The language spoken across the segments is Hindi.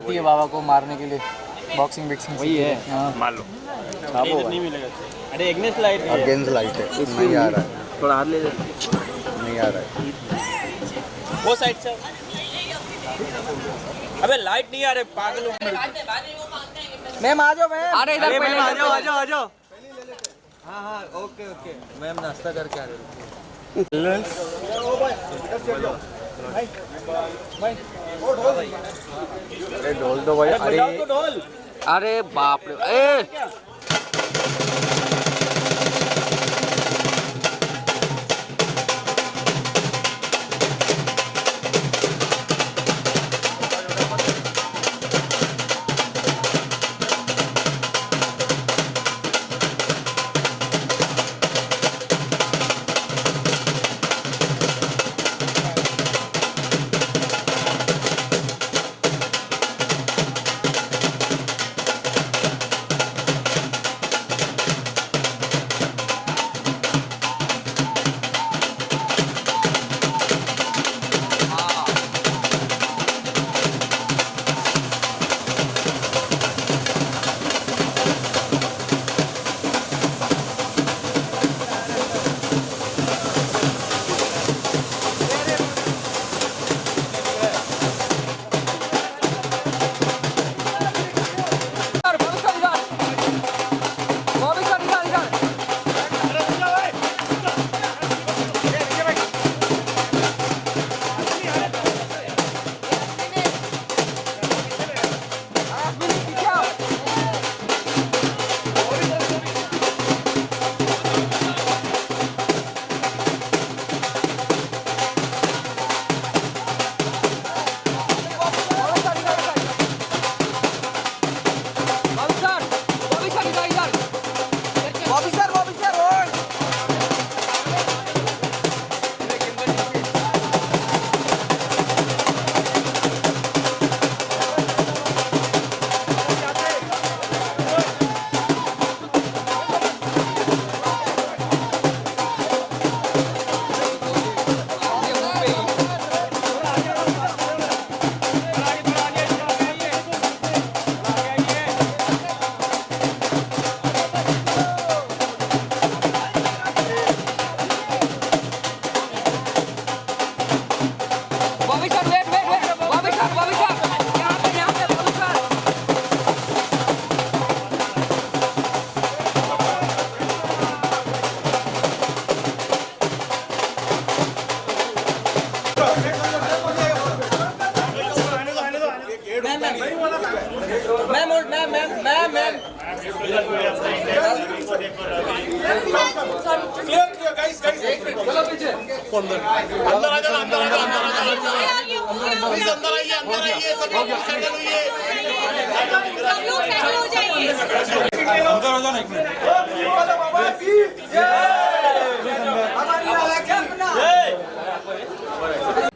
लगती है बाबा को मारने के लिए, बॉक्सिंग विक्सिंग वही है। हाँ। मान लो इधर नहीं मिलेगा। अरे एग्नेस लाइट है, अगेंस्ट लाइट है, नहीं आ रहा है, थोड़ा हाथ ले ले। नहीं आ रहा है। वो साइड से। अबे लाइट नहीं आ रहे पागल हो। मैम आ जाओ मैम। अरे इधर मैम आ जाओ आ जाओ आ जाओ। हाँ हाँ ओके ओके। मैम नाश्ता करके आ रहे हो। अरे ढोल दो भाई। अरे ढोल। अरे बाप रे ए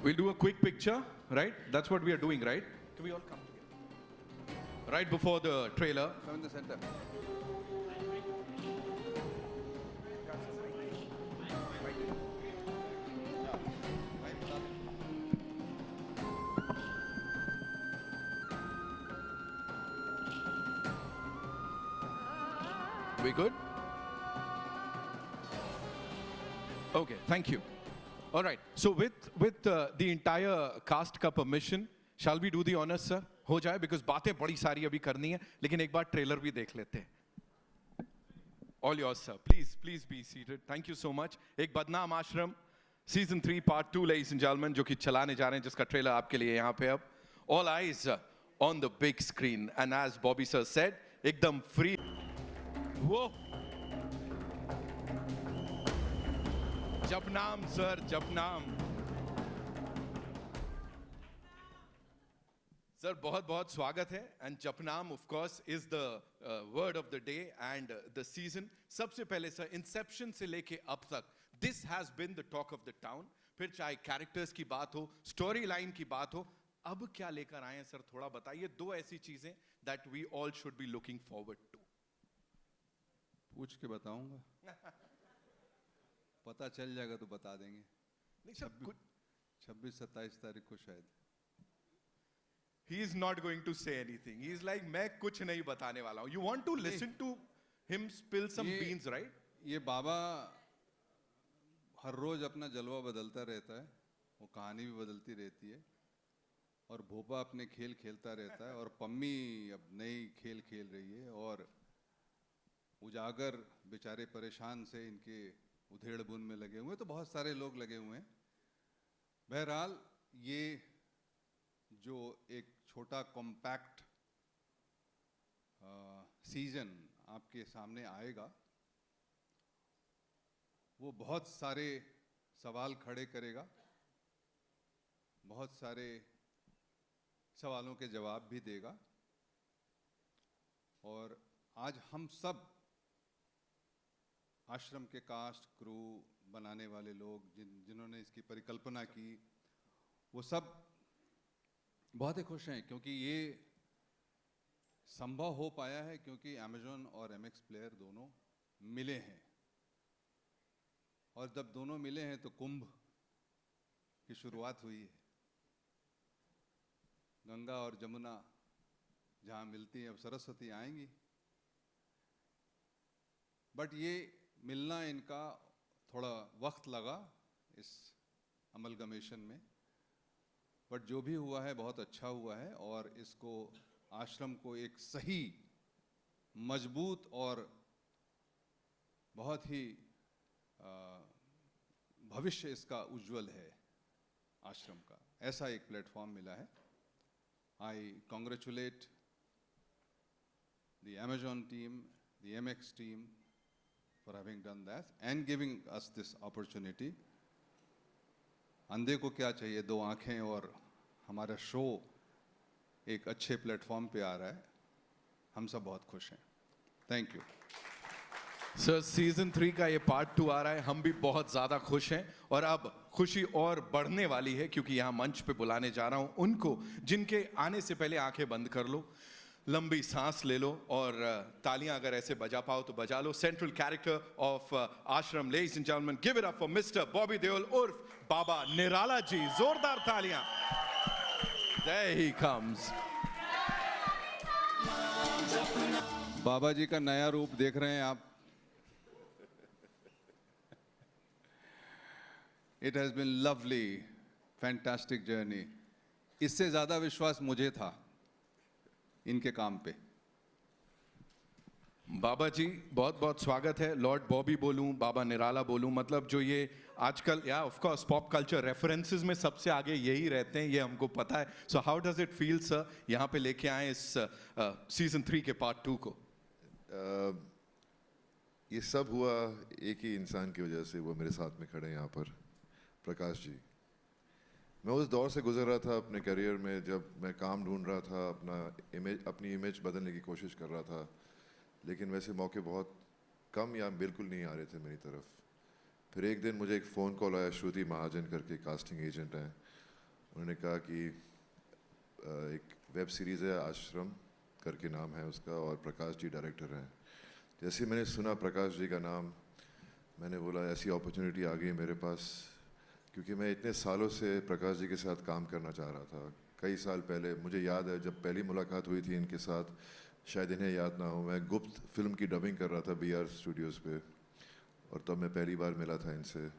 We'll do a quick picture, right? That's what we are doing, right? Can we all come together? Right before the trailer. Come in the center. We good? Okay, thank you. All right. So with the entire cast का permission, shall we do the honors, sir? हो जाए because बातें बड़ी सारी अभी करनी है, लेकिन एक बार ट्रेलर भी देख लेते हैं. All yours, sir. Please be seated. Thank you so much. एक बदनाम आश्रम Season 3 Part 2, ladies and gentlemen, जो कि चलाने जा रहे हैं, जिसका ट्रेलर आपके लिए यहाँ पे अब. All eyes on the big screen, and as Bobby sir said, एकदम free. वो जपनाम सर, जपनाम सर, बहुत बहुत स्वागत है. And Japnaam of course is the word of the day and the season. सबसे पहले सर, इंसेप्शन से लेके अब तक this has been the talk of the town. फिर चाहे कैरेक्टर्स की बात हो, स्टोरी लाइन की बात हो, अब क्या लेकर आए हैं सर, थोड़ा बताइए. दो ऐसी चीजें that we all should be looking forward to. पूछ के बताऊंगा. पता चल जाएगा तो बता देंगे. नहीं सर, 26-27 तारीख को शायद. he is not going to say anything. He is like, मैं कुछ नहीं बताने वाला हूँ. You want to listen to him spill some beans, right? ये बाबा हर रोज अपना जलवा बदलता रहता है, वो कहानी भी बदलती रहती है, और भोपा अपने खेल खेलता रहता है, और पम्मी अब नई खेल खेल रही है, और उजागर बेचारे परेशान से इनके उधेड़ बुन में लगे हुए हैं, तो बहुत सारे लोग लगे हुए हैं. बहरहाल ये जो एक छोटा कॉम्पैक्ट सीजन आपके सामने आएगा, वो बहुत सारे सवाल खड़े करेगा, बहुत सारे सवालों के जवाब भी देगा. और आज हम सब आश्रम के कास्ट क्रू बनाने वाले लोग, जिन्होंने इसकी परिकल्पना की, वो सब बहुत ही खुश हैं, क्योंकि ये संभव हो पाया है क्योंकि अमेज़न और एमएक्स प्लेयर दोनों मिले हैं. और जब दोनों मिले हैं तो कुंभ की शुरुआत हुई है. गंगा और जमुना जहाँ मिलती हैं, अब सरस्वती आएंगी. बट ये मिलना इनका थोड़ा वक्त लगा इस अमलगमेशन में, बट जो भी हुआ है बहुत अच्छा हुआ है. और इसको आश्रम को एक सही, मजबूत और बहुत ही भविष्य इसका उज्जवल है आश्रम का, ऐसा एक प्लेटफॉर्म मिला है. I congratulate the Amazon team, the MX team for having done that and giving us this opportunity. अंधे को क्या चाहिए, दो आंखें, और हमारा शो एक अच्छे प्लेटफॉर्म पे आ रहा है. हम सब बहुत खुश हैं. Thank you. सर, सीजन 3 का ये पार्ट 2 आ रहा है, हम भी बहुत ज्यादा खुश हैं. और अब खुशी और बढ़ने वाली है, क्योंकि यहाँ मंच पे बुलाने जा रहा हूँ उनको जिनके आने से पहले आंखें बंद कर लो, लंबी सांस ले लो, और तालियां अगर ऐसे बजा पाओ तो बजा लो. सेंट्रल कैरेक्टर ऑफ आश्रम, ladies and gentleman, give it up for mister Bobby Deol उर्फ बाबा निराला जी. जोरदार तालियां. There he comes. बाबा जी का नया रूप देख रहे हैं आप. It has been lovely, fantastic journey. इससे ज़्यादा विश्वास मुझे था इनके काम पे. बाबा जी बहुत बहुत स्वागत है. लॉर्ड बॉबी बोलूं, बाबा निराला बोलूं, मतलब जो ये आजकल, या of course pop culture references में सबसे आगे यही रहते हैं, ये हमको पता है. So how does it feel sir, यहाँ पे लेके आए इस सीजन 3 के पार्ट 2 को? ये सब हुआ एक ही इंसान की वजह से. वो मेरे साथ में खड़े हैं यहाँ पर, प्रकाश जी. मैं उस दौर से गुजर रहा था अपने करियर में जब मैं काम ढूंढ रहा था, अपनी इमेज बदलने की कोशिश कर रहा था, लेकिन वैसे मौके बहुत कम या बिल्कुल नहीं आ रहे थे मेरी तरफ. फिर एक दिन मुझे एक फ़ोन कॉल आया, श्रुति महाजन करके कास्टिंग एजेंट हैं. उन्होंने कहा कि एक वेब सीरीज़ है, आश्रम करके नाम है उसका, और प्रकाश जी डायरेक्टर हैं. जैसे मैंने सुना प्रकाश जी का नाम, मैंने बोला ऐसी अपॉर्चुनिटी आ गई मेरे पास, क्योंकि मैं इतने सालों से प्रकाश जी के साथ काम करना चाह रहा था. कई साल पहले मुझे याद है जब पहली मुलाकात हुई थी इनके साथ, शायद इन्हें याद ना हो, मैं गुप्त फिल्म की डबिंग कर रहा था BR स्टूडियोज़ पे, और तब मैं पहली बार मिला था इनसे.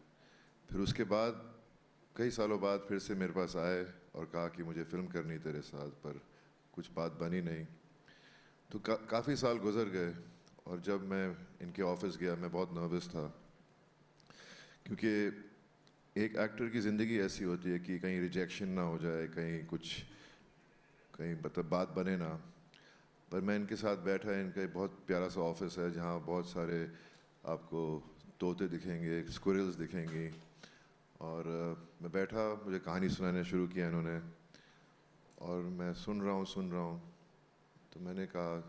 फिर उसके बाद कई सालों बाद फिर से मेरे पास आए और कहा कि मुझे फ़िल्म करनी तेरे साथ, पर कुछ बात बनी नहीं. तो काफ़ी साल गुजर गए, और जब मैं इनके ऑफिस गया मैं बहुत नर्वस था, क्योंकि एक एक्टर की ज़िंदगी ऐसी होती है कि कहीं रिजेक्शन ना हो जाए, कहीं मतलब बात बने ना. पर मैं इनके साथ बैठा, इनका बहुत प्यारा सा ऑफिस है जहाँ बहुत सारे आपको तोते दिखेंगे, स्क्विरल्स दिखेंगी, और मैं बैठा, मुझे कहानी सुनाने शुरू किया इन्होंने, और मैं सुन रहा हूँ. तो मैंने कहा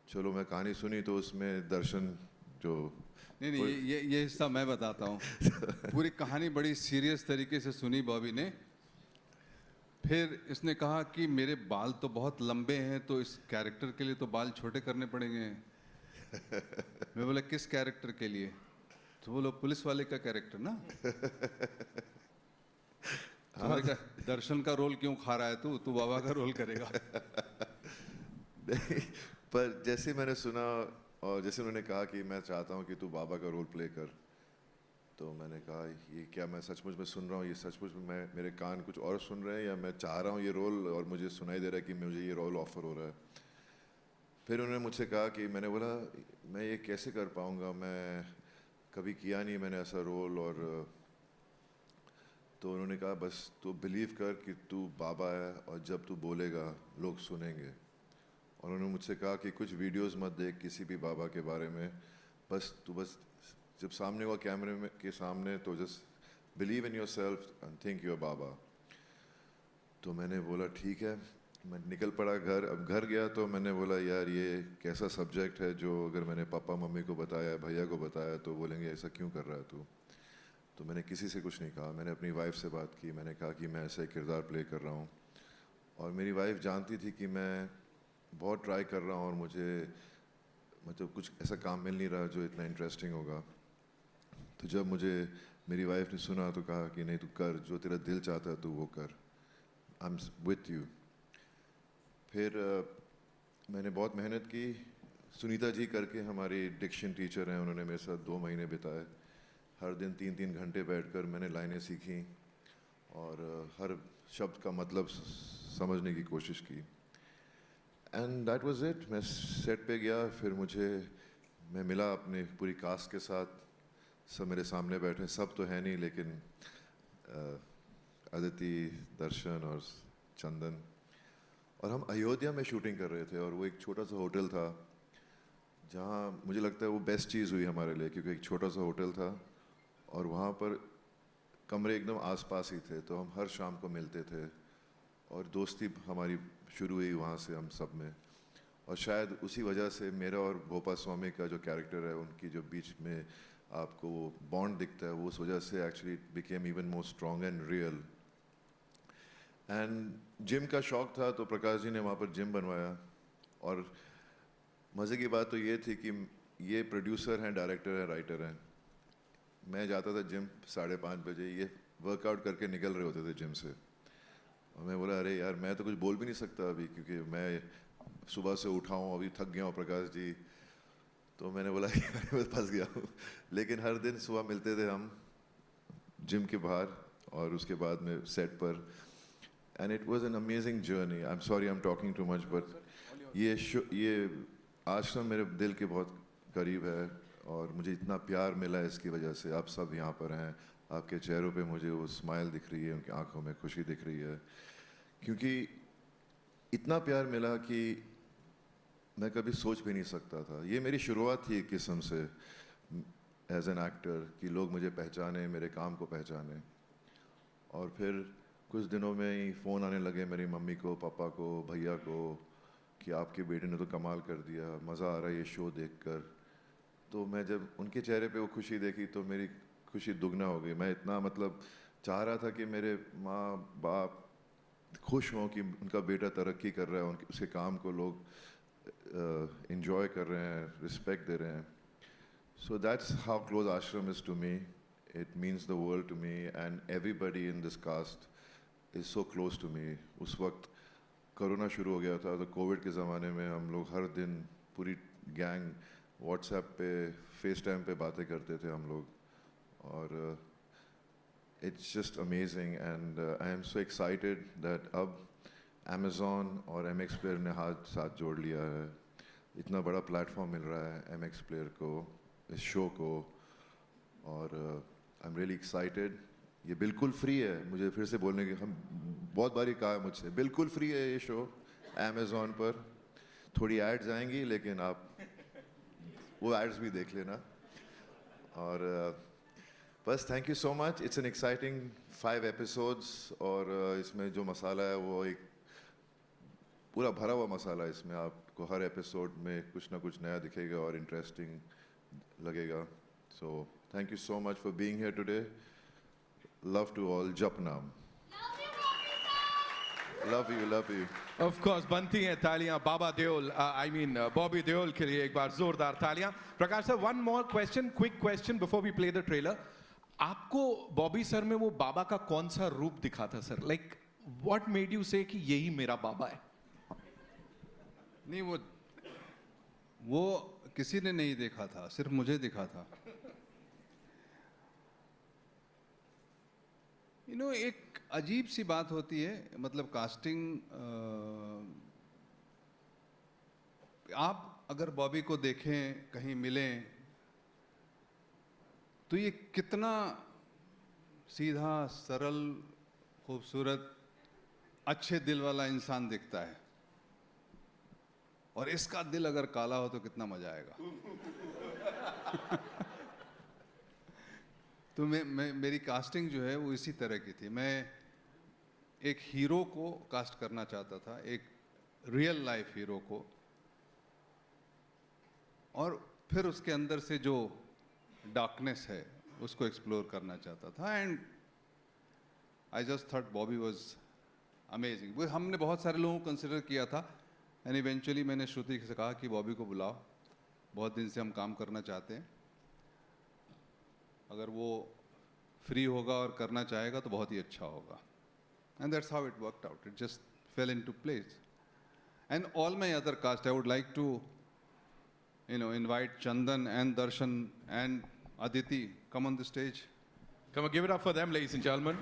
चलो, मैं कहानी सुनी तो उसमें दर्शन जो नहीं, ये हिस्सा मैं बताता हूँ. पूरी कहानी बड़ी सीरियस तरीके से सुनी बॉबी ने. फिर इसने कहा कि मेरे बाल तो बहुत लंबे हैं, तो इस कैरेक्टर के लिए तो बाल छोटे करने पड़ेंगे. मैं बोला किस कैरेक्टर के लिए? तो बोलो पुलिस वाले का कैरेक्टर ना. हमने कहा दर्शन का रोल क्यों खा रहा है तू तू बाबा का रोल करेगा। नहीं, पर जैसे मैंने सुना और जैसे उन्होंने कहा कि मैं चाहता हूँ कि तू बाबा का रोल प्ले कर, तो मैंने कहा ये क्या मैं सचमुच में सुन रहा हूँ, ये सचमुच में मेरे कान कुछ और सुन रहे हैं या मैं चाह रहा हूँ ये रोल और मुझे सुनाई दे रहा है कि मुझे ये रोल ऑफर हो रहा है। फिर उन्होंने मुझसे कहा कि मैंने बोला मैं ये कैसे कर पाऊँगा, मैं कभी किया नहीं मैंने ऐसा रोल। और तो उन्होंने कहा बस तू बिलीव कर कि तू बाबा है और जब तू बोलेगा लोग सुनेंगे। और उन्होंने मुझसे कहा कि कुछ वीडियोस मत देख किसी भी बाबा के बारे में, बस जब सामने हुआ कैमरे में के सामने तो just believe in yourself and think your Baba. तो मैंने बोला ठीक है, मैं निकल पड़ा घर। अब घर गया तो मैंने बोला यार ये कैसा सब्जेक्ट है जो अगर मैंने पापा मम्मी को बताया भैया को बताया तो बोलेंगे ऐसा क्यों कर रहा है तू। तो मैंने किसी से कुछ नहीं कहा। मैंने अपनी वाइफ से बात की, मैंने कहा कि मैं ऐसा किरदार प्ले कर रहा हूँ। और मेरी वाइफ जानती थी कि मैं बहुत ट्राई कर रहा हूँ और मुझे मतलब कुछ ऐसा काम मिल नहीं रहा जो इतना इंटरेस्टिंग होगा। तो जब मुझे मेरी वाइफ ने सुना तो कहा कि नहीं तू कर, जो तेरा दिल चाहता है तू वो कर, आई एम विथ यू। फिर मैंने बहुत मेहनत की। सुनीता जी करके हमारी डिक्शन टीचर हैं, उन्होंने मेरे साथ 2 महीने बिताए। हर दिन 3-3 घंटे बैठकर मैंने लाइनें सीखी और हर शब्द का मतलब समझने की कोशिश की। And that was it. मैं सेट पे गया, फिर मैं मिला अपने पूरी कास्ट के साथ। सब मेरे सामने बैठे, सब तो है नहीं लेकिन अदिति, दर्शन और चंदन। और हम अयोध्या में शूटिंग कर रहे थे और वो एक छोटा सा होटल था जहाँ मुझे लगता है वो बेस्ट चीज़ हुई हमारे लिए, क्योंकि एक छोटा सा होटल था और वहाँ पर कमरे एकदम आसपास ही थे। तो हम हर शाम को मिलते थे और दोस्ती हमारी शुरू हुई वहाँ से हम सब में। और शायद उसी वजह से मेरा और भोपा स्वामी का जो कैरेक्टर है उनकी जो बीच में आपको वो बॉन्ड दिखता है, वो उस वजह से actually it became even more strong and real. And gym का शौक था तो प्रकाश जी ने वहाँ पर जिम बनवाया। और मज़े की बात तो ये थी कि ये प्रोड्यूसर हैं, डायरेक्टर हैं, राइटर हैं। मैं जाता था जिम 5:30 बजे, ये वर्कआउट करके निकल रहे होते थे जिम से। और मैं बोला अरे यार मैं तो कुछ बोल भी नहीं सकता अभी, क्योंकि मैं सुबह से उठा हूँ, अभी थक गया हूँ प्रकाश जी। तो मैंने बोला मैं फंस गया हूँ। लेकिन हर दिन सुबह मिलते थे हम जिम के बाहर और उसके बाद में सेट पर। And it was an amazing journey. I am sorry I am talking too much, but ये आश्रम मेरे दिल के बहुत करीब है और मुझे इतना प्यार मिला है इसकी वजह से। आप सब यहाँ पर हैं, आपके चेहरों पे मुझे वो स्माइल दिख रही है, उनकी आंखों में खुशी दिख रही है, क्योंकि इतना प्यार मिला कि मैं कभी सोच भी नहीं सकता था। ये मेरी शुरुआत थी एक किस्म से एज एन एक्टर, कि लोग मुझे पहचाने, मेरे काम को पहचाने। और फिर कुछ दिनों में ही फ़ोन आने लगे मेरी मम्मी को, पापा को, भैया को कि आपके बेटे ने तो कमाल कर दिया, मज़ा आ रहा है ये शो देखकर। तो मैं जब उनके चेहरे पे वो खुशी देखी तो मेरी खुशी दुगना हो गई। मैं इतना मतलब चाह रहा था कि मेरे माँ बाप खुश हों कि उनका बेटा तरक्की कर रहा है, उसके काम को लोग enjoy कर रहे हैं, रिस्पेक्ट दे रहे हैं। So that's how close ashram is to me. It means the world to me, and everybody in this cast is so close to me. उस वक्त कोरोना शुरू हो गया था, तो कोविड के ज़माने में हम लोग हर दिन पूरी गैंग व्हाट्सएप पे, फेस टाइम पे बातें करते थे हम लोग। और it's just amazing, and I am so excited that अब Amazon और MX Player ने साथ जोड़ लिया है। इतना बड़ा प्लेटफॉर्म मिल रहा है MX Player को, इस शो को। और आई एम रियली एक्साइटेड। ये बिल्कुल फ्री है, मुझे फिर से बोलने की हम बहुत बारी कहा है मुझसे, बिल्कुल फ्री है ये शो Amazon पर। थोड़ी एड्स आएंगी लेकिन आप वो एड्स भी देख लेना। और बस thank you so much. It's an exciting 5 episodes और इसमें जो मसाला है वो एक पूरा भरा हुआ मसाला है। इसमें आपको हर एपिसोड में कुछ ना कुछ नया दिखेगा और इंटरेस्टिंग लगेगा। So thank you so much for being here today. Love to all. Japnaam. Love you, love you. Of course, बनती हैं तालियां बाबा देओल, I mean बॉबी देओल के लिए एक बार जोरदार तालियां। प्रकाश sir, one more question, quick question before we play the trailer. आपको बॉबी सर में वो बाबा का कौन सा रूप दिखा था sir? Like what made you से कि यही मेरा बाबा है? नहीं, वो किसी ने नहीं देखा था, सिर्फ मुझे दिखा था। एक अजीब सी बात होती है, मतलब कास्टिंग, आप अगर बॉबी को देखें, कहीं मिलें, तो ये कितना सीधा, सरल, खूबसूरत, अच्छे दिल वाला इंसान दिखता है, और इसका दिल अगर काला हो तो कितना मजा आएगा। तो मेरी कास्टिंग जो है वो इसी तरह की थी। मैं एक हीरो को कास्ट करना चाहता था, एक रियल लाइफ हीरो को, और फिर उसके अंदर से जो डार्कनेस है उसको एक्सप्लोर करना चाहता था। And I just thought Bobby was amazing. वो हमने बहुत सारे लोगों को कंसिडर किया था, एंड इवेंचुअली मैंने श्रुति से कहा कि बॉबी को बुलाओ, बहुत दिन से हम काम करना चाहते हैं, अगर वो फ्री होगा और करना चाहेगा तो बहुत ही अच्छा होगा। And that's how it worked out, it just fell into place. And all my other cast, I would like to invite Chandan and Darshan and Aditi. Come on the stage. Come on, give it up for them, ladies and gentlemen.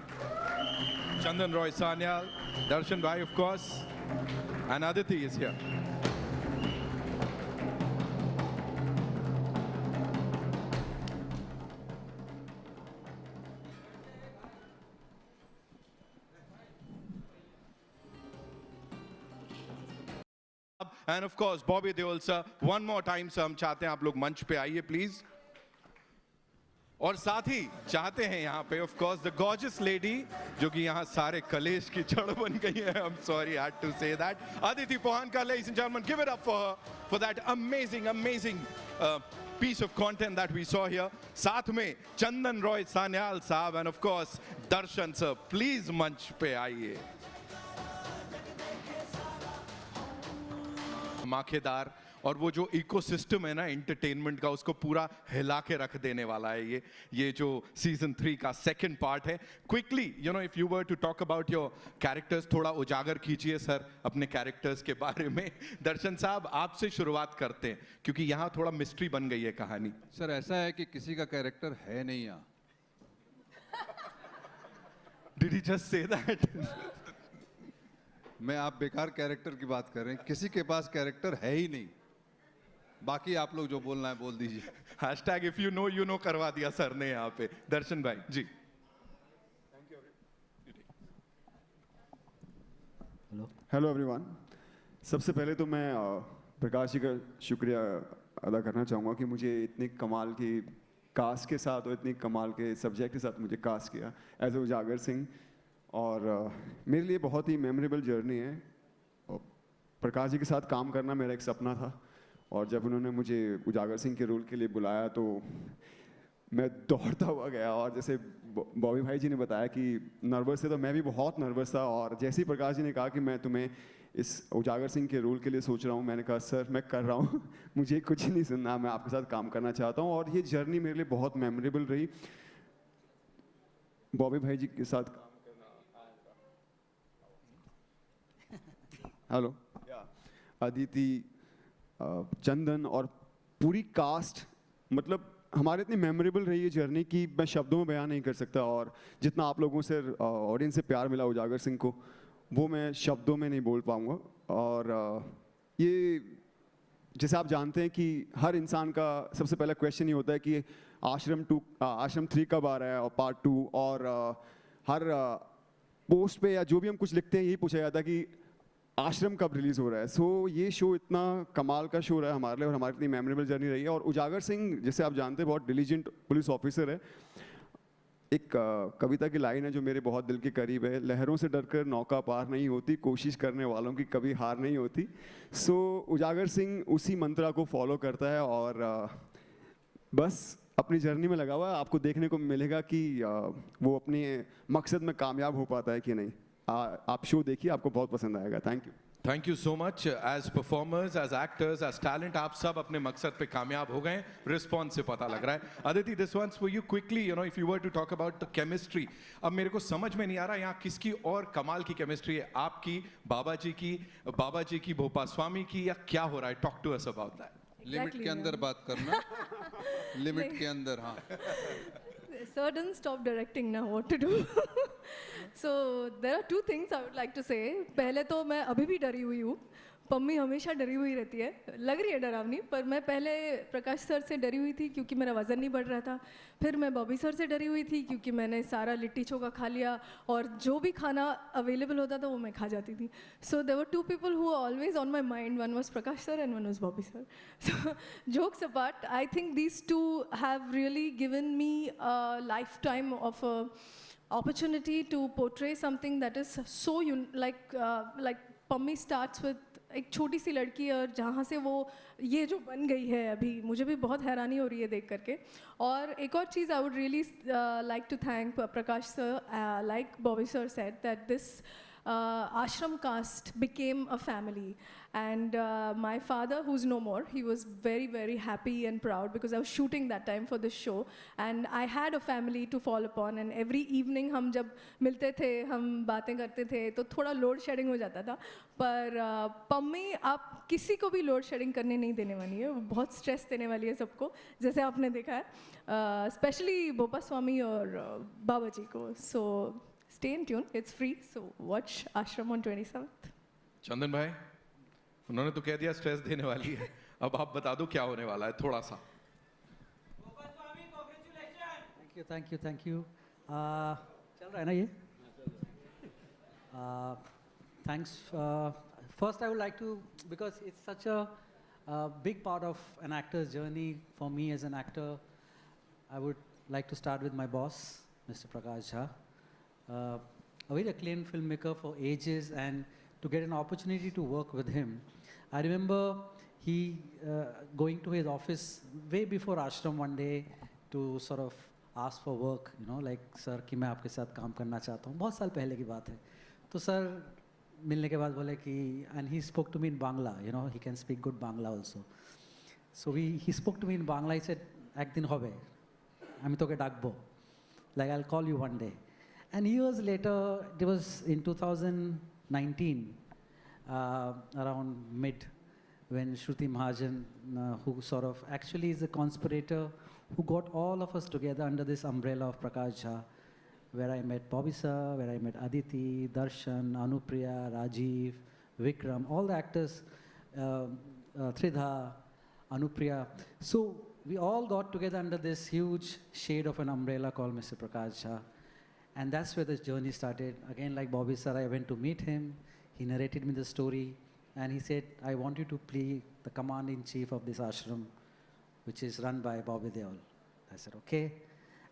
Chandan Roy Sanyal, Darshan Bhai, of course, and Aditi is here. And of course, Bobby Deol sir, one more time sir, हम चाहते हैं आप लोग मंच पे आइए प्लीज। और साथ ही चाहते हैं यहाँ पे of course the gorgeous lady, जो कि यहाँ सारे कलेश की जड़ बन गई है, I am sorry had to say that, Aditi Pohankar, ladies and gentlemen, give it up for her for that amazing piece of content that we saw here. साथ में चंदन रॉय सान्याल साहब and of course Darshan sir, please मंच पे आइए। धमाकेदार, और वो जो इकोसिस्टम है ना एंटरटेनमेंट का, उसको पूरा हिला के रख देने वाला है ये जो सीजन 3 का सेकंड पार्ट है। Quickly if you were to talk about your characters, थोड़ा उजागर कीजिए सर अपने कैरेक्टर्स के बारे में। दर्शन साहब, आपसे शुरुआत करते हैं क्योंकि यहाँ थोड़ा मिस्ट्री बन गई है कहानी। सर ऐसा है कि किसी का कैरेक्टर है नहीं यहाँ। Did he just say that? मैं, आप बेकार कैरेक्टर की बात कर रहे हैं, किसी के पास कैरेक्टर है ही नहीं। बाकी आप लोग जो बोलना है बोल दीजिए। हैशटैग इफ यू नो करवा दिया सर ने यहाँ पे। दर्शन भाई जी। Hello everyone. सबसे पहले तो मैं प्रकाश जी का शुक्रिया अदा करना चाहूँगा कि मुझे इतनी कमाल की कास्ट के साथ और इतनी कमाल के सब्जेक्ट के साथ मुझे कास्ट किया एज ए उजागर सिंह, और मेरे लिए बहुत ही मेमोरेबल जर्नी है। और प्रकाश जी के साथ काम करना मेरा एक सपना था, और जब उन्होंने मुझे उजागर सिंह के रोल के लिए बुलाया तो मैं दौड़ता हुआ गया। और जैसे बॉबी भाई जी ने बताया कि नर्वस थे, तो मैं भी बहुत नर्वस था। और जैसे ही प्रकाश जी ने कहा कि मैं तुम्हें इस उजागर सिंह के रोल के लिए सोच रहा हूँ, मैंने कहा सर मैं कर रहा हूँ, मुझे कुछ नहीं सुनना, मैं आपके साथ काम करना चाहता हूँ। और ये जर्नी मेरे लिए बहुत मेमोरेबल रही। बॉबी भाई जी के साथ हेलो अदिति, चंदन और पूरी कास्ट, मतलब हमारे इतनी मेमोरेबल रही ये जर्नी कि मैं शब्दों में बयान नहीं कर सकता। और जितना आप लोगों से ऑडियंस से प्यार मिला उजागर सिंह को, वो मैं शब्दों में नहीं बोल पाऊँगा। और ये जैसे आप जानते हैं कि हर इंसान का सबसे पहला क्वेश्चन ये होता है कि आश्रम 3 कब आ रहा है, और पार्ट 2, और हर पोस्ट पे या जो भी हम कुछ लिखते हैं यही पूछा जाता है कि आश्रम कब रिलीज हो रहा है। सो ये शो इतना कमाल का शो रहा है हमारे लिए, और हमारी इतनी मेमोरेबल जर्नी रही है। और उजागर सिंह जैसे आप जानते हैं बहुत डिलीजेंट पुलिस ऑफिसर है। एक कविता की लाइन है जो मेरे बहुत दिल के करीब है, लहरों से डरकर नौका पार नहीं होती, कोशिश करने वालों की कभी हार नहीं होती। सो उजागर सिंह उसी मंत्रा को फॉलो करता है और बस अपनी जर्नी में लगा हुआ है। आपको देखने को मिलेगा कि वो अपने मकसद में कामयाब हो पाता है कि नहीं। आप शो देखिए, आपको बहुत पसंद आएगा। Thank you. Thank you so much. As performers, as actors, as talent, आप सब अपने मकसद पे कामयाब हो गए. रिस्पॉन्स से पता लग रहा है. Aditi, this one's for you quickly. You know, if you were to talk about the chemistry, अब मेरे को समझ में नहीं आ रहा यहाँ किसकी और कमाल की केमिस्ट्री है, आपकी, बाबा जी की, भोपा स्वामी की, या क्या हो रहा है? Talk to us about that. Limit के अंदर बात करना. लिमिट के अंदर. हाँ. Sir didn't stop directing now. What to do? So there are two things I would like to say. पहले तो मैं अभी भी डरी हुई हूँ. पम्मी हमेशा डरी हुई रहती है, लग रही है डरावनी, पर मैं पहले प्रकाश सर से डरी हुई थी क्योंकि मेरा वज़न नहीं बढ़ रहा था. फिर मैं बॉबी सर से डरी हुई थी क्योंकि मैंने सारा लिट्टी चोखा खा लिया और जो भी खाना अवेलेबल होता था वो मैं खा जाती थी. So there were two people who are always on my mind. One was Prakash sir and one was Bobby sir. So jokes apart, I think these two have really given me a lifetime of opportunity to portray something that is so like Pammi starts with एक छोटी सी लड़की और जहाँ से वो ये जो बन गई है अभी, मुझे भी बहुत हैरानी हो रही है देख करके. और एक और चीज़ I would really like to thank Prakash sir, like Bobby sir said that this ashram caste became a family, and my father, who's no more, he was very, very happy and proud because I was shooting that time for this show and I had a family to fall upon, and every evening हम जब मिलते थे, हम बातें करते थे, तो थोड़ा लोड शेडिंग हो जाता था. पर पम्मी आप किसी को भी लोड शेडिंग करने नहीं देने वाली है. वो बहुत स्ट्रेस देने वाली है सबको, जैसे आपने देखा है, स्पेशली भोपा स्वामी और बाबा जी को. सो stay in tune, it's free, so watch Ashram on 27th. चंदन भाई, उन्होंने तो कह दिया स्ट्रेस देने वाली है, अब आप बता दो क्या होने वाला है थोड़ा सा. Thank you. चल रहा है ना ये? Thanks. First I would like to, because it's such a big part of an actor's journey for me as an actor, I would like to start with my boss, Mr. Prakash Jha. A very acclaimed filmmaker for ages, and to get an opportunity to work with him. I remember he going to his office way before Ashram one day to sort of ask for work, you know, like sir कि मैं आपके साथ काम करना चाहता हूँ. बहुत साल पहले की बात है. तो सर मिलने के बाद बोले कि, and he spoke to me in Bangla, you know, he can speak good Bangla also. So he spoke to me in Bangla. He said, একদিন হবে, আমি তোকে ডাকবো, like I'll call you one day. And years later, it was in 2019, around mid, when Shruti Mahajan, who sort of actually is a conspirator, who got all of us together under this umbrella of Prakash Jha, where I met Bobby sir, where I met Aditi, Darshan, Anupriya, Rajiv, Vikram, all the actors, Tridha, Anupriya. So we all got together under this huge shade of an umbrella called Mr. Prakash Jha. And that's where this journey started. Again, like Bobby sir, I went to meet him. He narrated me the story. And he said, I want you to play the commander-in-chief of this ashram, which is run by Bobby Deol. I said, okay.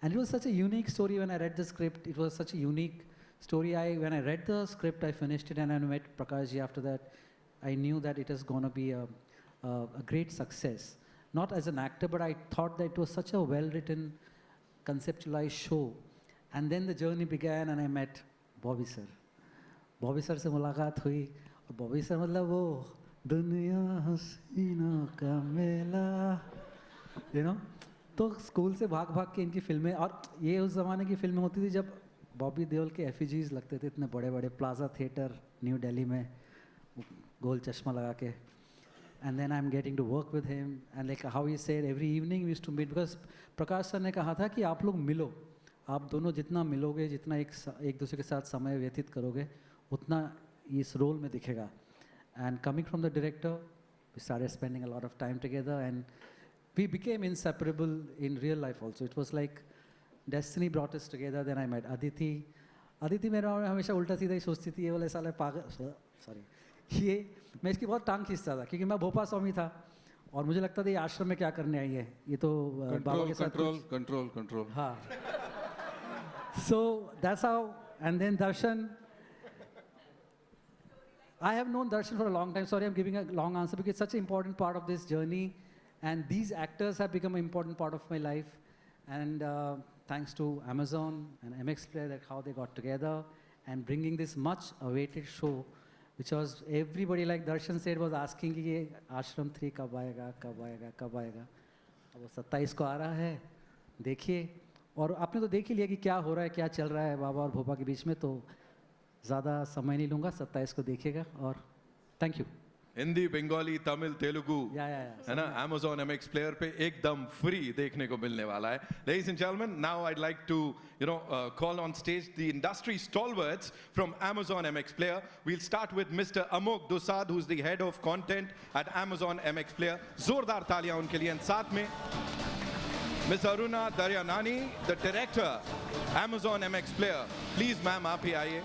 And it was such a unique story when I read the script. It was such a unique story. When I read the script, I finished it, and I met Prakash Ji after that. I knew that it was going to be a great success. Not as an actor, but I thought that it was such a well-written, conceptualized show. And then the journey began, and I met Bobby sir. Bobby sir से मुलाकात हुई, और Bobby sir मतलब वो दुनिया हसीनों का मेला, you know. तो स्कूल से भाग के इनकी फिल्में, और ये उस ज़माने की फिल्में होती थी जब बॉबी देओल के एफिजीज लगते थे इतने बड़े बड़े प्लाजा थिएटर न्यू दिल्ली में, गोल चश्मा लगा के. And then I'm getting to work with him, and like how he said, every evening we used to meet, because Prakash sir ने कहा था कि आप लोग मिलो, आप दोनों जितना मिलोगे, जितना एक दूसरे के साथ समय व्यतीत करोगे, उतना इस रोल में दिखेगा. And coming from the director, we started spending a lot of time together, and we became inseparable in real life also. It was like destiny brought us together. Then I met Aditi. Aditi मेरा हमेशा उल्टा सीधा ही सोचती थी, ये वाले साले पागल, सॉरी, ये मैं इसकी बहुत टांग खींचता था क्योंकि मैं भोपा स्वामी था और मुझे लगता था ये आश्रम में क्या करने आई है, ये तो बाबा के साथ कंट्रोल. हाँ. So that's how, and then Darshan. I have known Darshan for a long time. Sorry, I'm giving a long answer because it's such an important part of this journey, and these actors have become an important part of my life. And thanks to Amazon and MX Player, that how they got together and bringing this much awaited show which was everybody, like Darshan said, was asking कि ये Ashram 3 कब आएगा, कब आएगा, कब आएगा. अब वो 27 को आ रहा है, देखिए. और आपने तो देख ही लिया कि क्या हो रहा है, क्या चल रहा है बाबा और भोपा के बीच में, तो ज़्यादा समय नहीं लूँगा, 27 को देखिएगा. और थैंक यू. हिंदी, बंगाली, तमिल, तेलुगु, या है ना, Amazon MX Player पे एकदम फ्री देखने को मिलने वाला है. Ladies and gentlemen, now I'd like to, call on stage the industry stalwarts from Amazon MX Player. We'll start with Mr. Amok Dosad, who's the head of content at Amazon MX Player. जोरदार तालियां उनके लिए. And साथ में Miss Aruna Daryanani, the director, Amazon MX Player. Please, ma'am, आप ही आइए.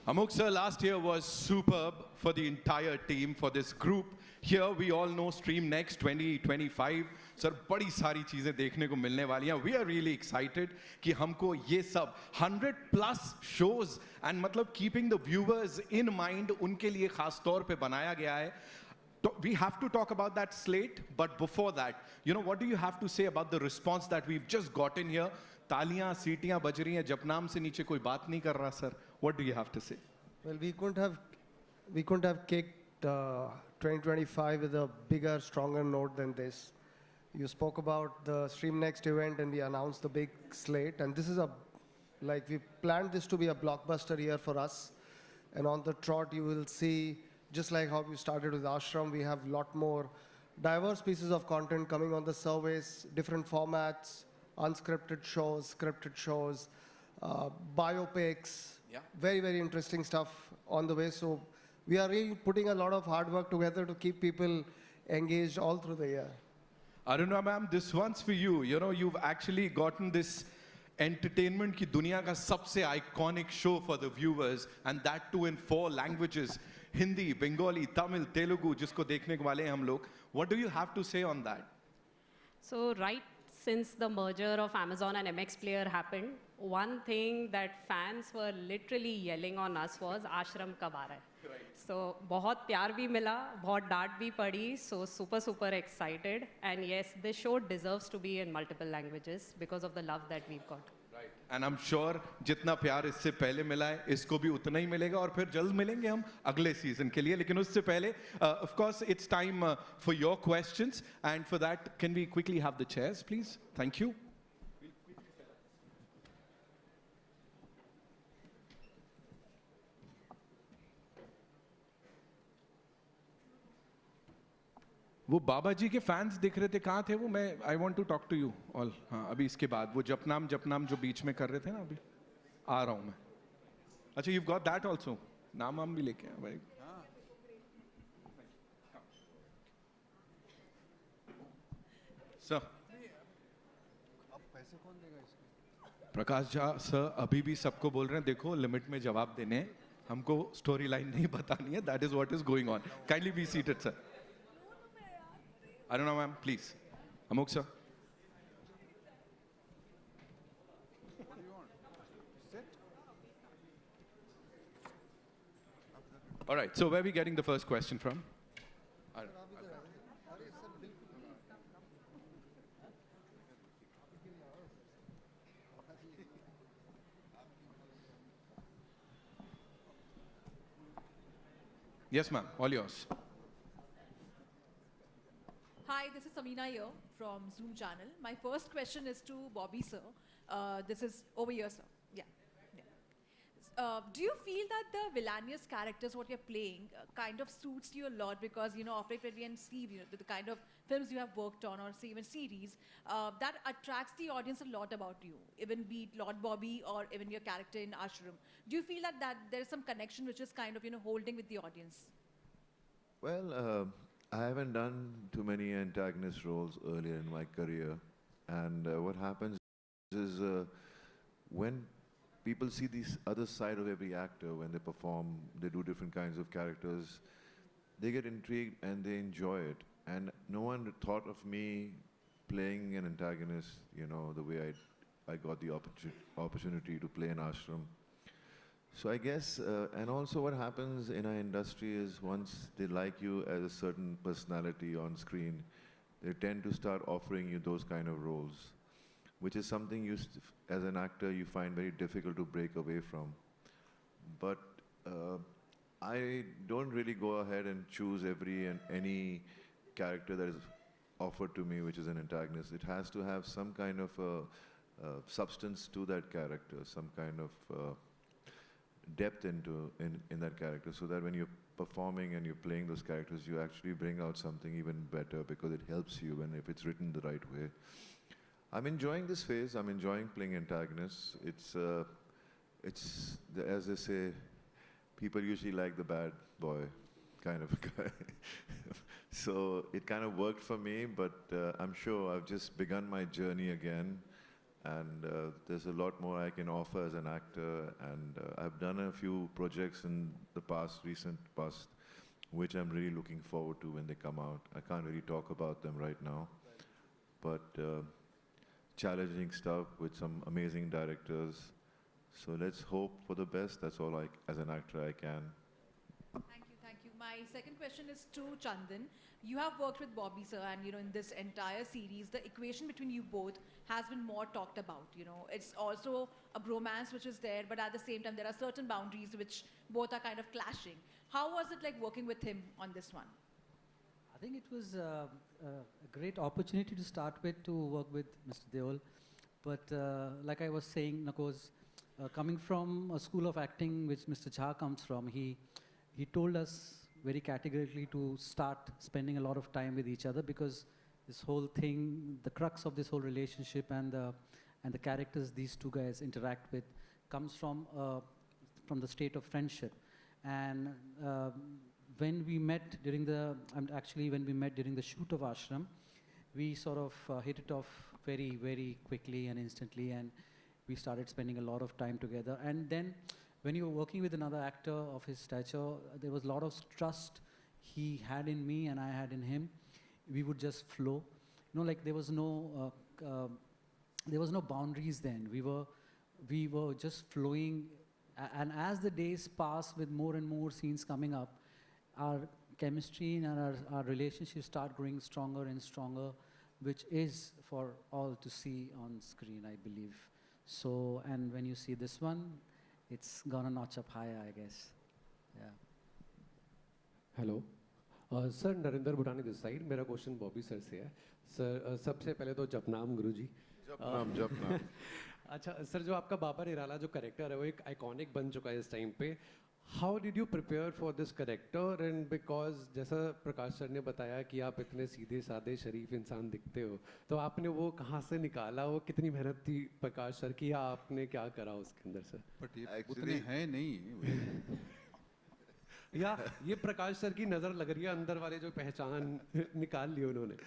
Amok sir, last year was superb for the entire team, for this group. Here we all know Stream Next 2025. Sir, बड़ी सारी चीजें देखने को मिलने वाली हैं. We are really excited कि हमको ये सब 100+ shows and मतलब keeping the viewers in mind, उनके लिए खास तौर पे बनाया गया है. We have to talk about that slate, but before that, what do you have to say about the response that we've just gotten here? तालियां, सीटियां बज रही हैं, जपनाम से नीचे कोई बात नहीं कर रहा, sir. What do you have to say? Well, we couldn't have kicked 2025 with a bigger, stronger note than this. You spoke about the Stream Next event and we announced the big slate, and this is we planned this to be a blockbuster year for us. And on the trot, you will see, just like how we started with Ashram, we have a lot more diverse pieces of content coming on the service, different formats, unscripted shows, scripted shows, biopics, very, very interesting stuff on the way. So we are really putting a lot of hard work together to keep people engaged all through the year. Aruna ma'am, this one's for you. You've actually gotten this entertainment की दुनिया का सबसे iconic show for the viewers, and that too in 4 languages. Hindi, Bengali, Tamil, Telugu, जिसको देखने को वाले हैं हम लोग. What do you have to say on that? So right since the merger of Amazon and MX Player happened, one thing that fans were literally yelling on us was Ashram kab aa raha hai. So बहुत प्यार भी मिला, बहुत डांट भी पड़ी. So super excited, and yes, this show deserves to be in multiple languages because of the love that we've got. Right. And I'm sure जितना प्यार इससे पहले मिला है, इसको भी उतना ही मिलेगा, और फिर जल्द मिलेंगे हम अगले सीजन के लिए. लेकिन उससे पहले, of course, it's time for your questions, and for that, can we quickly have the chairs, please? Thank you. वो बाबा जी के फैंस दिख रहे थे, कहाँ थे वो? I want to talk to you all. हाँ, अभी इसके बाद वो जपनाम जो बीच में कर रहे थे ना, अभी आ रहा हूँ मैं. अच्छा, you've got that also. नाम भी लेके आए भाई. सर, प्रकाश झा सर अभी भी सबको बोल रहे हैं, देखो लिमिट में जवाब देने हैं, हमको स्टोरी लाइन नहीं बतानी है. That is what is going on. Kindly be seated, sir. Aruna ma'am, please. Amok sir. What do you want? Sit. All right, so where are we getting the first question from? Yes, ma'am, all yours. Hi, this is Samina here from Zoom channel. My first question is to Bobby sir. This is over here, sir. Yeah. Do you feel that the villainous characters, what you're playing, kind of suits you a lot? Because, of late when we see the kind of films you have worked on, or say even series, that attracts the audience a lot about you, even be it Lord Bobby or even your character in Ashram. Do you feel that there's some connection which is kind of, holding with the audience? Well, I haven't done too many antagonist roles earlier in my career, and what happens is when people see the other side of every actor, when they perform, they do different kinds of characters, they get intrigued and they enjoy it. And no one thought of me playing an antagonist, the way I got the opportunity to play an Ashram. So I guess, and also what happens in our industry is once they like you as a certain personality on screen, they tend to start offering you those kind of roles. which is something as an actor you find very difficult to break away from. But I don't really go ahead and choose every and any character that is offered to me, which is an antagonist. It has to have some kind of substance to that character, some kind of depth in that character, so that when you're performing and you're playing those characters, you actually bring out something even better because it helps you, and if it's written the right way. I'm enjoying this phase. I'm enjoying playing antagonists. As they say, people usually like the bad boy kind of guy. So it kind of worked for me, but I'm sure I've just begun my journey again, and there's a lot more I can offer as an actor, and I've done a few projects in the recent past, which I'm really looking forward to when they come out. I can't really talk about them right now, but challenging stuff with some amazing directors. So let's hope for the best. That's all as an actor I can. Thank you, thank you. My second question is to Chandan. You have worked with Bobby sir, and in this entire series, the equation between you both has been more talked about. It's also a bromance which is there, but at the same time, there are certain boundaries which both are kind of clashing. How was it like working with him on this one? I think it was a great opportunity to start with, to work with Mr. Deol. But like I was saying, Nakos, coming from a school of acting which Mr. Jha comes from, he told us very categorically to start spending a lot of time with each other, because this whole thing, the crux of this whole relationship and the characters these two guys interact with comes from the state of friendship. And when we met during the shoot of Ashram, we sort of hit it off very, very quickly and instantly, and we started spending a lot of time together. And then when you were working with another actor of his stature, there was a lot of trust he had in me and I had in him. We would just flow. Like there was no boundaries then. We were just flowing. And as the days passed with more and more scenes coming up, our chemistry and our relationship start growing stronger and stronger, which is for all to see on screen, I believe. So, and when you see this one, it's gonna notch up higher, I guess. Yeah. Hello. Sir, Narinder Bhutani this side. मेरा question Bobby sir से है. Sir, सबसे पहले तो जपनाम गुरुजी. जपनाम. अच्छा, सर जो आपका बाबा निराला जो कैरेक्टर है वो एक आइकॉनिक बन चुका है इस टाइम पे. How did you prepare for this character? And because जैसा प्रकाश सर ने बताया कि आप इतने सीधे साधे शरीफ इंसान दिखते हो, तो आपने वो कहाँ से निकाला? वो कितनी मेहनत थी प्रकाश सर की, या आपने क्या करा उसके अंदर सर? बट ये उतने हैं नहीं. या ये प्रकाश सर की नज़र लग रही है, अंदर वाले जो पहचान निकाल ली उन्होंने.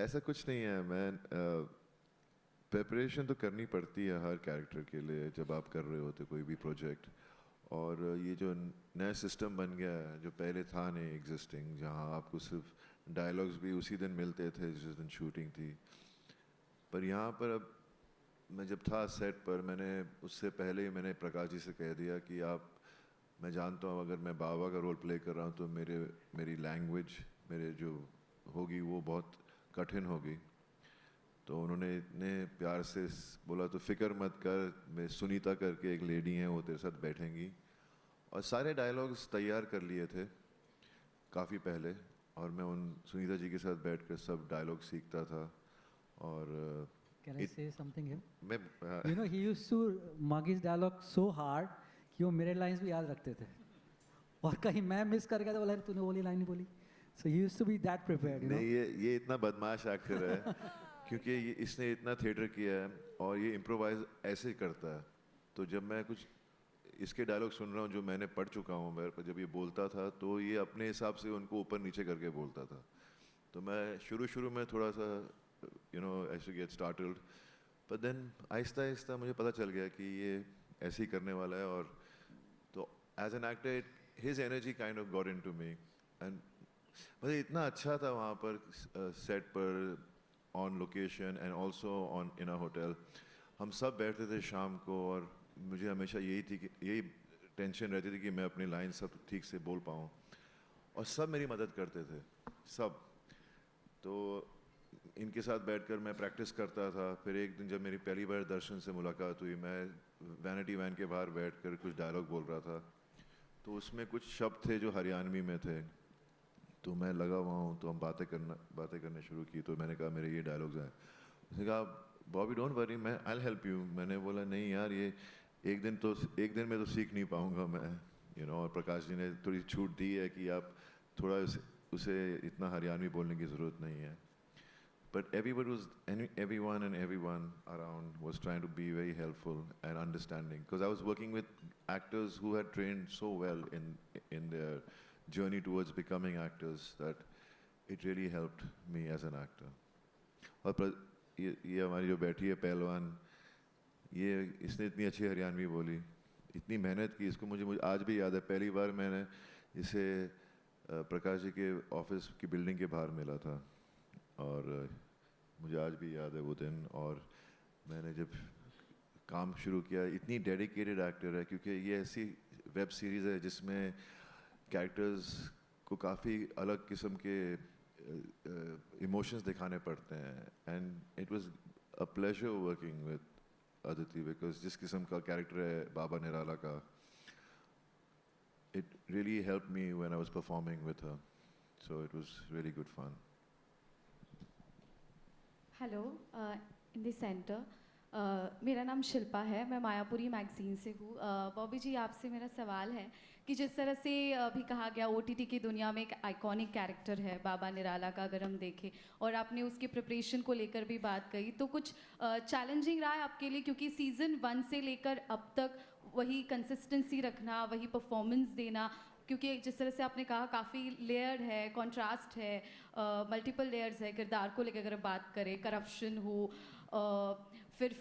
ऐसा कुछ नहीं है. मैं प्रिपरेशन तो करनी पड़ती है हर कैरेक्टर के लिए जब आप कर रहे होते कोई भी प्रोजेक्ट. और ये जो नया सिस्टम बन गया है जो पहले था नहीं एग्जिस्टिंग, जहाँ आपको सिर्फ डायलॉग्स भी उसी दिन मिलते थे जिस दिन शूटिंग थी. पर यहाँ पर अब मैं जब था सेट पर, मैंने उससे पहले ही मैंने प्रकाश जी से कह दिया कि मैं जानता हूँ अगर मैं बाबा का रोल प्ले कर रहा हूँ तो मेरी लैंग्वेज मेरे जो होगी वो बहुत कठिन होगी. तो उन्होंने इतने प्यार से बोला तो फिक्र मत कर, मैं सुनीता करके एक लेडी हैं वो तेरे साथ बैठेंगी. और सारे डायलॉग्स तैयार कर लिए थे काफ़ी पहले, और मैं उन सुनीता जी के साथ बैठकर सब डायलॉग सीखता था. और Can I say something here? मैं he used to mug his dialogue so hard कि वो मेरे lines भी याद रखते थे, और कहीं मैं मिस कर गया तो बोला तूने वो लाइन नहीं बोली. So he used to be that prepared. नहीं, ये इतना बदमाश एक्टर है क्योंकि इसने इतना थिएटर किया है और ये इम्प्रोवाइज ऐसे ही करता है. तो जब मैं कुछ इसके डायलॉग सुन रहा हूँ जो मैंने पढ़ चुका हूँ, मेरे पर जब ये बोलता था तो ये अपने हिसाब से उनको ऊपर नीचे करके बोलता था. तो मैं शुरू में थोड़ा सा ऐसे गेट स्टार्टल्ड, पर देन आहिस्ता आहिस्ता मुझे पता चल गया कि ये ऐसे ही करने वाला है. और तो as an actor his energy kind of got into me. And मतलब इतना अच्छा था वहाँ पर सेट पर, on location and also in a hotel. हम सब बैठते थे शाम को और मुझे हमेशा यही टेंशन रहती थी कि मैं अपनी लाइन सब ठीक से बोल पाऊँ, और सब मेरी मदद करते थे सब. तो इनके साथ बैठकर मैं प्रैक्टिस करता था। फिर एक दिन जब मेरी पहली बार दर्शन से मुलाकात हुई, मैं वैनिटी वैन के बाहर बैठकर कुछ डायलॉग बोल रहा था, तो उसमें कुछ शब्द थे जो हरियाणवी में थे, तो मैं लगा हुआ हूँ, तो हम बातें करने शुरू की। तो मैंने कहा मेरे ये डायलॉग्स हैं। उसने कहा बॉबी डोंट वरी, मैं आई विल हेल्प यू। मैंने बोला नहीं यार, ये एक दिन में तो सीख नहीं पाऊँगा मैं, और प्रकाश जी ने थोड़ी छूट दी है कि आप थोड़ा उसे इतना हरियाणवी बोलने की ज़रूरत नहीं है। But everyone around was trying to be very helpful and understanding, because I was working with actors who had trained so well in their journey towards becoming actors that it really helped me as an actor. और ये हमारी जो बैठी है पहलवान, इसने इतनी अच्छी हरियाणवी बोली, इतनी मेहनत की, इसको मुझे आज भी याद है। पहली बार मैंने इसे प्रकाश जी के ऑफिस की बिल्डिंग के बाहर मिला था, और मुझे आज भी याद है वो दिन। और मैंने जब काम शुरू किया, इतनी डेडिकेटेड एक्टर है, क्योंकि ये ऐसी वेब सीरीज़ है जिसमें कैरेक्टर्स को काफ़ी अलग किस्म के इमोशंस दिखाने पड़ते हैं। And it was a pleasure working with Aditi, because जिस किस्म का कैरेक्टर है बाबा निराला का, it really helped me when I was performing with her. So it was really good fun. Hello, in the centre, मेरा नाम शिल्पा है, मैं मायापुरी मैगज़ीन से हूँ। बॉबी जी, आपसे मेरा सवाल है कि जिस तरह से अभी कहा गया OTT की दुनिया में एक आइकॉनिक कैरेक्टर है बाबा निराला का, अगर हम देखें, और आपने उसके प्रिपरेशन को लेकर भी बात कही, तो कुछ चैलेंजिंग रहा है आपके लिए? क्योंकि सीज़न 1 से लेकर अब तक वही कंसिस्टेंसी रखना, वही परफॉर्मेंस देना, क्योंकि जिस तरह से आपने कहा काफ़ी लेयर्ड है, कंट्रास्ट है, मल्टीपल लेयर्स है किरदार को लेकर। अगर बात करें करप्शन हो, फिर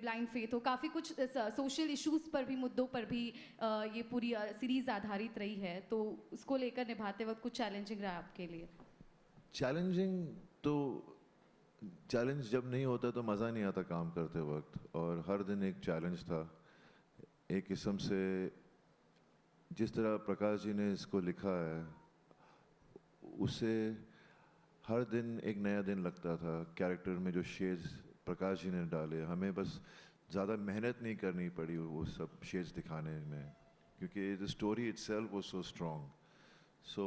ब्लाइंड फेथ हो, काफ़ी कुछ सोशल इश्यूज़ पर भी, मुद्दों पर भी ये पूरी सीरीज़ आधारित रही है, तो उसको लेकर निभाते वक्त कुछ चैलेंजिंग रहा आपके लिए? चैलेंज जब नहीं होता तो मज़ा नहीं आता काम करते वक्त, और हर दिन एक चैलेंज था। एक किस्म से जिस तरह प्रकाश जी ने इसको लिखा है, उसे हर दिन एक नया दिन लगता था। कैरेक्टर में जो शेड्स प्रकाश जी ने डाले, हमें बस ज़्यादा मेहनत नहीं करनी पड़ी वो सब शेड्स दिखाने में, क्योंकि the story itself was so strong. So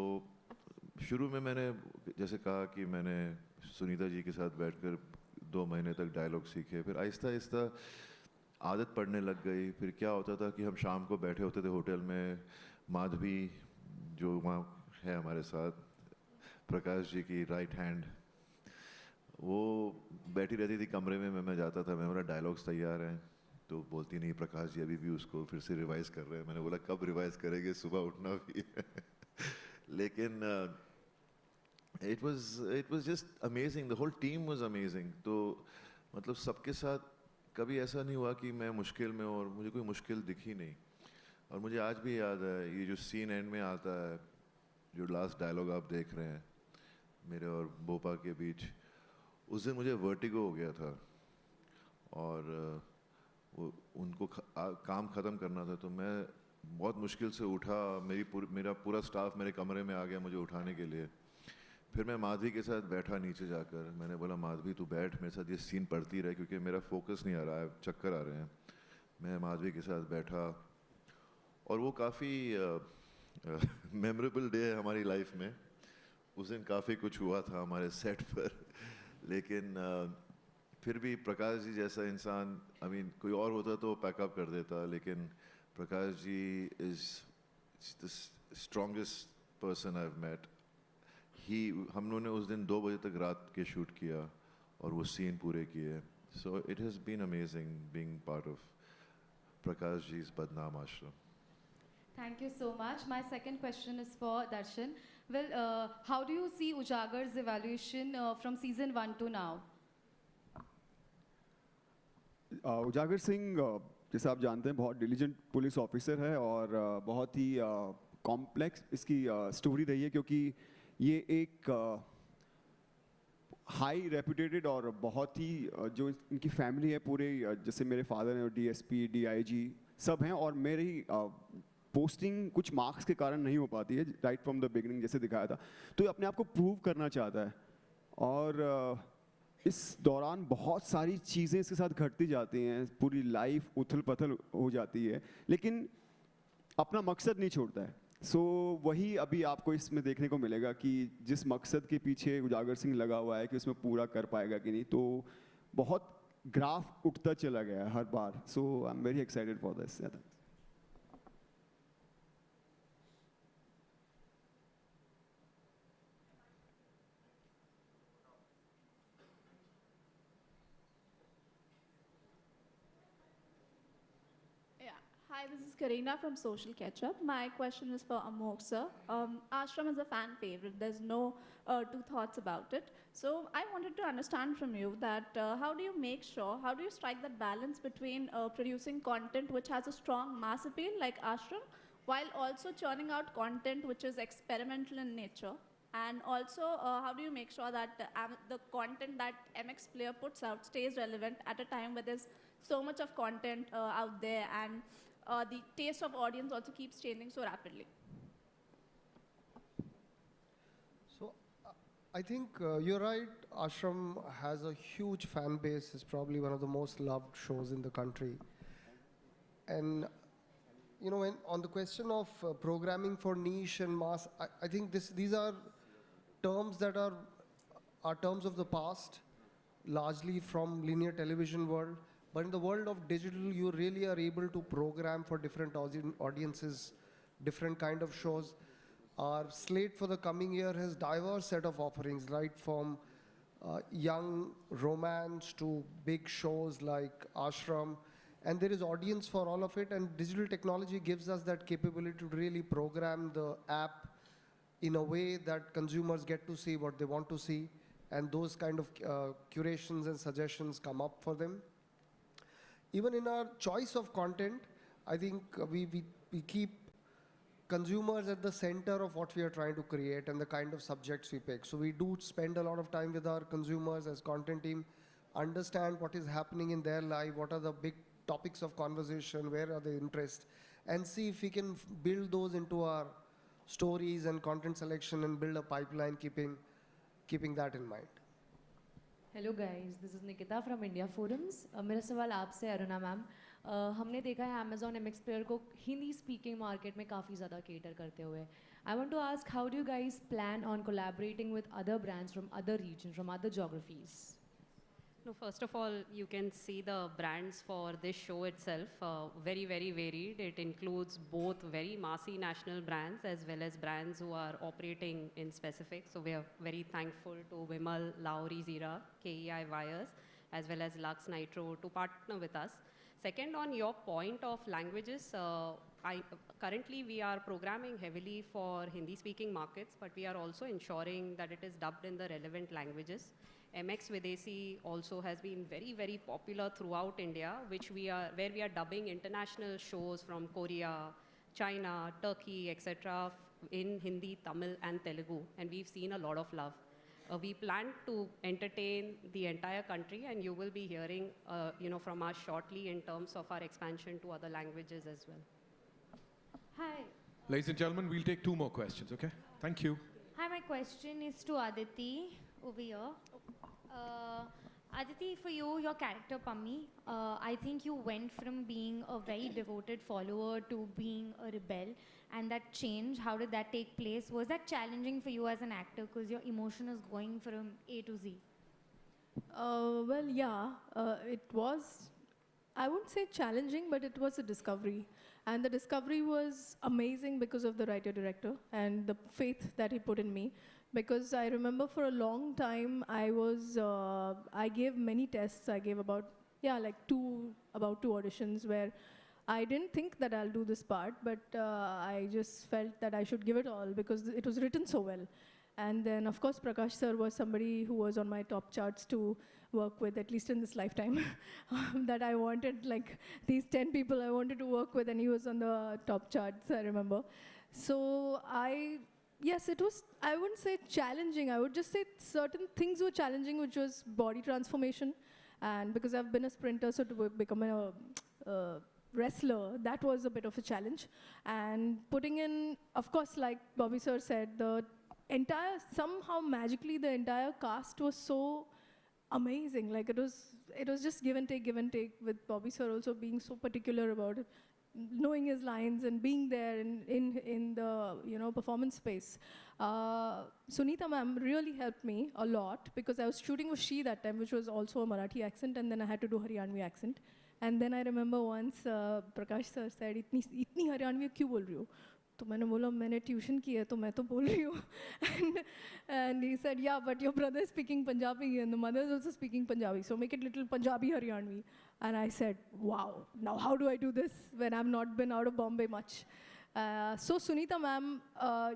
शुरू में मैंने जैसे कहा कि मैंने सुनीता जी के साथ बैठकर 2 महीने तक डायलॉग सीखे, फिर आहिस्ता आहिस्ता आदत पड़ने लग गई। फिर क्या होता था कि हम शाम को बैठे होते थे होटल में, माधवी जो वहाँ है हमारे साथ, प्रकाश जी की राइट हैंड, वो बैठी रहती थी कमरे में, मैं जाता था, मैं बोला डायलॉग्स तैयार हैं, तो बोलती नहीं प्रकाश जी अभी भी उसको फिर से रिवाइज कर रहे हैं। मैंने बोला कब रिवाइज करेंगे, सुबह उठना भी है। लेकिन it was just amazing, the whole team was amazing. तो मतलब सबके साथ कभी ऐसा नहीं हुआ कि मैं मुश्किल में, और मुझे कोई मुश्किल दिखी नहीं। और मुझे आज भी याद है ये जो सीन एंड में आता है, जो लास्ट डायलॉग आप देख रहे हैं मेरे और बोपा के बीच, उस दिन मुझे वर्टिगो हो गया था, और वो उनको काम ख़त्म करना था, तो मैं बहुत मुश्किल से उठा। मेरा पूरा स्टाफ मेरे कमरे में आ गया मुझे उठाने के लिए। फिर मैं माधवी के साथ बैठा नीचे जाकर, मैंने बोला माधवी तू बैठ मेरे साथ, ये सीन पढ़ती रहे, क्योंकि मेरा फोकस नहीं आ रहा है, चक्कर आ रहे हैं। मैं माधवी के साथ बैठा, और वो काफ़ी मेमोरेबल डे है हमारी लाइफ में। उस दिन काफ़ी कुछ हुआ था हमारे सेट पर, लेकिन फिर भी प्रकाश जी जैसा इंसान, कोई और होता तो पैकअप कर देता, लेकिन Prakash ji is the strongest person I have met. हम लोगों ने उस दिन 2 बजे तक रात के शूट किया और वो सीन पूरे किए। So it has been amazing being part of Prakash ji's Badnaam Aashram. Thank you so much. My second question is for Darshan. Well, how do you see Ujagar's evaluation from season 1 to now? उजागर सिंह, जैसे आप जानते हैं, बहुत डिलीजेंट पुलिस ऑफिसर है, और बहुत ही कॉम्प्लेक्स इसकी स्टोरी रही है, क्योंकि ये एक हाई रेपुटेटेड और बहुत ही जो इनकी फैमिली है पूरे, जैसे मेरे फादर हैं और DSP DIG सब हैं, और मेरी पोस्टिंग कुछ मार्क्स के कारण नहीं हो पाती है राइट फ्रॉम द बिगिनिंग, जैसे दिखाया था। तो ये अपने आप को प्रूव करना चाहता है, और इस दौरान बहुत सारी चीज़ें इसके साथ घटती जाती हैं, पूरी लाइफ उथल पथल हो जाती है, लेकिन अपना मकसद नहीं छोड़ता है। सो वही अभी आपको इसमें देखने को मिलेगा कि जिस मकसद के पीछे उजागर सिंह लगा हुआ है कि उसमें पूरा कर पाएगा कि नहीं, तो बहुत ग्राफ उठता चला गया हर बार। So I am very excited for this. Hi, this is Karina from Social Ketchup. My question is for Amok sir. Ashram is a fan favorite. There's no two thoughts about it. So I wanted to understand from you that how do you make sure, how do you strike that balance between producing content which has a strong mass appeal like Ashram, while also churning out content which is experimental in nature? And also, how do you make sure that the content that MX Player puts out stays relevant at a time where there's so much of content out there and the taste of audience also keeps changing so rapidly? So I think you're right. Ashram has a huge fan base. It's probably one of the most loved shows in the country. And you know, on the question of programming for niche and mass, I think these are terms that are terms of the past, largely from linear television world. But in the world of digital, you really are able to program for different audiences, different kind of shows. Our slate for the coming year has diverse set of offerings, right from young romance to big shows like Ashram. And there is audience for all of it, and digital technology gives us that capability to really program the app in a way that consumers get to see what they want to see, and those kind of curations and suggestions come up for them. Even in our choice of content, I think we keep consumers at the center of what we are trying to create and the kind of subjects we pick. So we do spend a lot of time with our consumers as content team, understand what is happening in their life, what are the big topics of conversation, where are the interests, and see if we can build those into our stories and content selection and build a pipeline keeping that in mind. Hello guys, this is Nikita from India forums. मेरा सवाल आपसे अरुणा मैम, हमने देखा है अमेजॉन MX प्लेयर को हिंदी स्पीकिंग मार्केट में काफ़ी ज़्यादा केटर करते हुए। I want to ask, how do you guys plan on collaborating with other brands from other region, from other geographies? No, first of all, you can see the brands for this show itself, very, very varied. It includes both very massy national brands as well as brands who are operating in specific. So we are very thankful to Vimal, Lowry, Zira, KEI Wires, as well as Lux Nitro to partner with us. Second, on your point of languages, currently we are programming heavily for Hindi-speaking markets, but we are also ensuring that it is dubbed in the relevant languages. MX Videsi also has been very, very popular throughout India, where we are dubbing international shows from Korea, China, Turkey, etc. in Hindi, Tamil and Telugu, and we've seen a lot of love. We plan to entertain the entire country, and you will be hearing from us shortly in terms of our expansion to other languages as well. Hi. Ladies and gentlemen, we'll take 2 more questions, okay? Thank you. Hi, my question is to Aditi over here. Aditi, for you, your character Pammi, I think you went from being a very devoted follower to being a rebel, and that change, how did that take place? Was that challenging for you as an actor, because your emotion is going from A to Z? Well, yeah, it was, I wouldn't say challenging, but it was a discovery. And the discovery was amazing because of the writer-director and the faith that he put in me. Because I remember for a long time, I gave many tests. I gave about 2 auditions where I didn't think that I'll do this part, but I just felt that I should give it all because it was written so well. And then, of course, Prakash sir was somebody who was on my top charts to work with, at least in this lifetime, that I wanted, like these 10 people I wanted to work with, and he was on the top charts, I remember. So yes, it was, I wouldn't say challenging, I would just say certain things were challenging, which was body transformation. And because I've been a sprinter, so to become a wrestler, that was a bit of a challenge. And putting in, of course, like Bobby sir said, somehow magically the entire cast was so amazing. Like it was just give and take with Bobby sir also being so particular about it, knowing his lines and being there in the performance space. Sunita ma'am really helped me a lot because I was shooting with She that time, which was also a Marathi accent, and then I had to do Haryanvi accent. And then I remember once Prakash sir said, "इतनी हरियाणवी क्यों बोल रही हो?" तो मैंने बोला मैंने ट्यूशन की है तो मैं तो बोल रही हूँ. And he said, "Yeah, but your brother is speaking Punjabi and the mother is also speaking Punjabi, so make it little Punjabi Haryanvi." And I said, "Wow, now how do I do this when I've not been out of Bombay much?" So Sunita ma'am,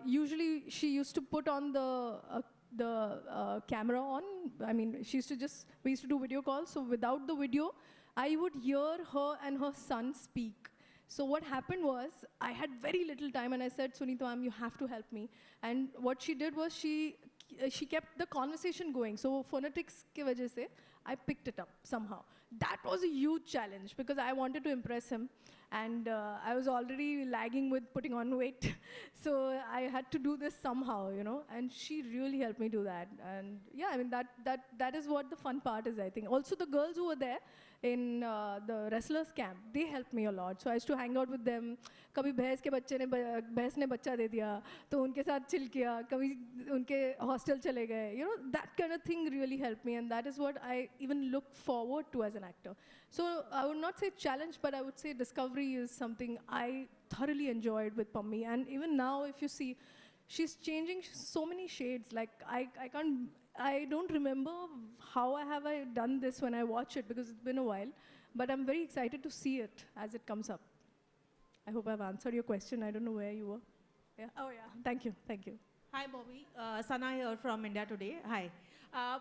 usually she used to put on the camera on. I mean, we used to do video calls, so without the video, I would hear her and her son speak. So what happened was, I had very little time and I said, "Sunita ma'am, you have to help me." And what she did was she kept the conversation going. So phonetics ke wajah se, I picked it up somehow. That was a huge challenge because I wanted to impress him. And I was already lagging with putting on weight. So I had to do this somehow, and she really helped me do that. And yeah, I mean, that is what the fun part is, I think. Also, the girls who were there in the wrestlers camp, they helped me a lot. So I used to hang out with them. कभी भैंस ने बच्चा दे दिया तो उनके साथ चिल किया, कभी उनके हॉस्टल चले गए. That kind of thing really helped me, and that is what I even look forward to as an actor. So I would not say challenge, but I would say discovery is something I thoroughly enjoyed with Pammi. And even now, if you see, she's changing so many shades. Like I don't remember how I done this when I watch it because it's been a while, but I'm very excited to see it as it comes up. I hope I've answered your question. I don't know where you were. Yeah. Oh yeah. Thank you. Hi, Bobby. Sana here from India Today. Hi.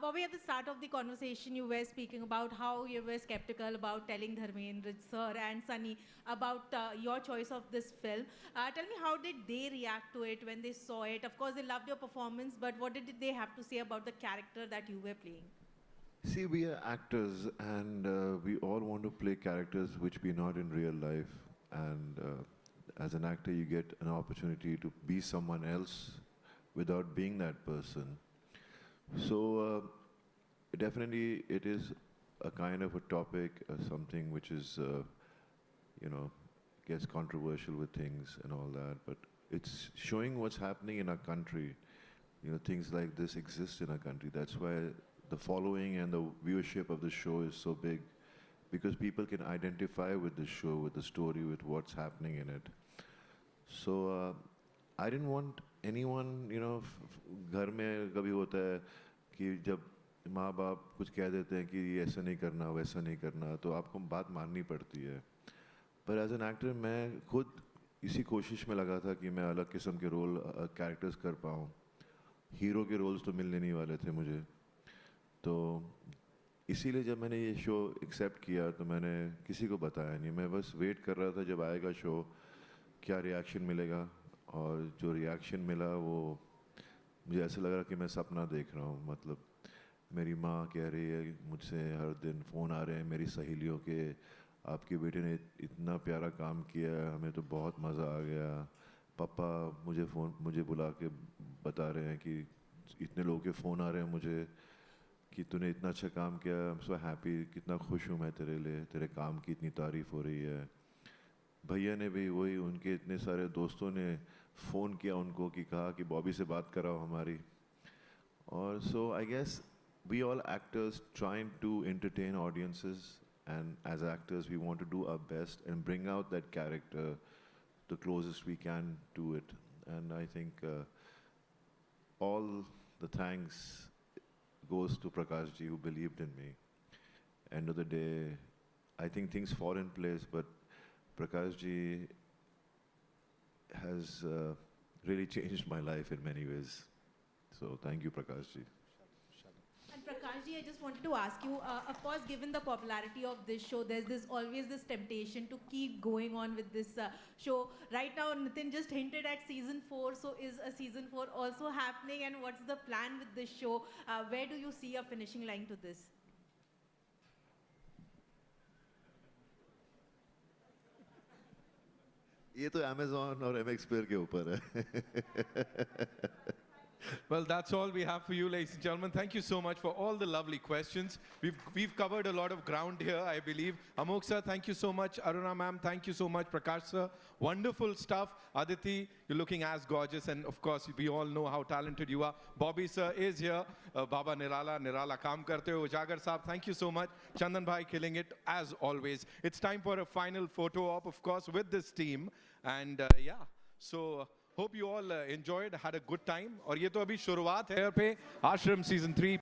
Bobby, at the start of the conversation, you were speaking about how you were skeptical about telling Dharmendra sir and Sunny about your choice of this film. Tell me, how did they react to it when they saw it? Of course, they loved your performance, but what did they have to say about the character that you were playing? See, we are actors, and we all want to play characters which we not in real life. And as an actor, you get an opportunity to be someone else without being that person. So definitely it is a kind of a topic, something which is, gets controversial with things and all that, but it's showing what's happening in our country. Things like this exist in our country. That's why the following and the viewership of the show is so big, because people can identify with the show, with the story, with what's happening in it. So I didn't want anyone, घर में कभी होता है कि जब माँ बाप कुछ कह देते हैं कि ऐसा नहीं करना, वैसा नहीं करना, तो आपको बात माननी पड़ती है. पर एज एन एक्टर मैं खुद इसी कोशिश में लगा था कि मैं अलग किस्म के रोल कैरेक्टर्स कर पाऊँ. हीरो के रोल्स तो मिलने नहीं वाले थे मुझे, तो इसीलिए जब मैंने ये शो एक्सेप्ट किया तो मैंने किसी को बताया नहीं. मैं बस वेट कर रहा था जब आएगा शो, क्या रिएक्शन मिलेगा. और जो रिएक्शन मिला वो मुझे ऐसा लग रहा कि मैं सपना देख रहा हूँ. मतलब मेरी माँ कह रही है मुझसे, हर दिन फ़ोन आ रहे हैं मेरी सहेलियों के, आपके बेटे ने इतना प्यारा काम किया, हमें तो बहुत मज़ा आ गया. पापा मुझे बुला के बता रहे हैं कि इतने लोगों के फ़ोन आ रहे हैं मुझे कि तूने इतना अच्छा काम किया, आई एम सो हैप्पी, कितना खुश हूँ मैं तेरे लिए, तेरे काम की इतनी तारीफ़ हो रही है. भैया ने भी वही, उनके इतने सारे दोस्तों ने फ़ोन किया उनको कि कहा कि बॉबी से बात कराओ हमारी. और so I guess we all actors trying to entertain audiences, and as actors we want to do our best and bring out that character the closest we can to it. And I think all the thanks goes to Prakash ji, who believed in me. End of the day, I think things fall in place, but Prakash ji has really changed my life in many ways. So thank you, Prakash ji. And Prakash ji, I just wanted to ask you, of course, given the popularity of this show, there's always this temptation to keep going on with this show. Right now, Nitin just hinted at season 4, so is a season 4 also happening, and what's the plan with this show? Where do you see a finishing line to this? ये तो Amazon और MX Player के ऊपर है. Well, that's all we have for you, ladies and gentlemen. Thank you so much for all the lovely questions. We've covered a lot of ground here, I believe. Amok sir, thank you so much. Aruna ma'am, thank you so much. Prakash sir, wonderful stuff. Aditi, you're looking as gorgeous, and of course, we all know how talented you are. Bobby sir is here. Baba Nirala kaam karte ho. Ujagar sahab, thank you so much. Chandan bhai killing it as always. It's time for a final photo op, of course, with this team. And yeah, so hope you all enjoyed, had a good time. और ये तो अभी शुरुआत है पे आश्रम season 3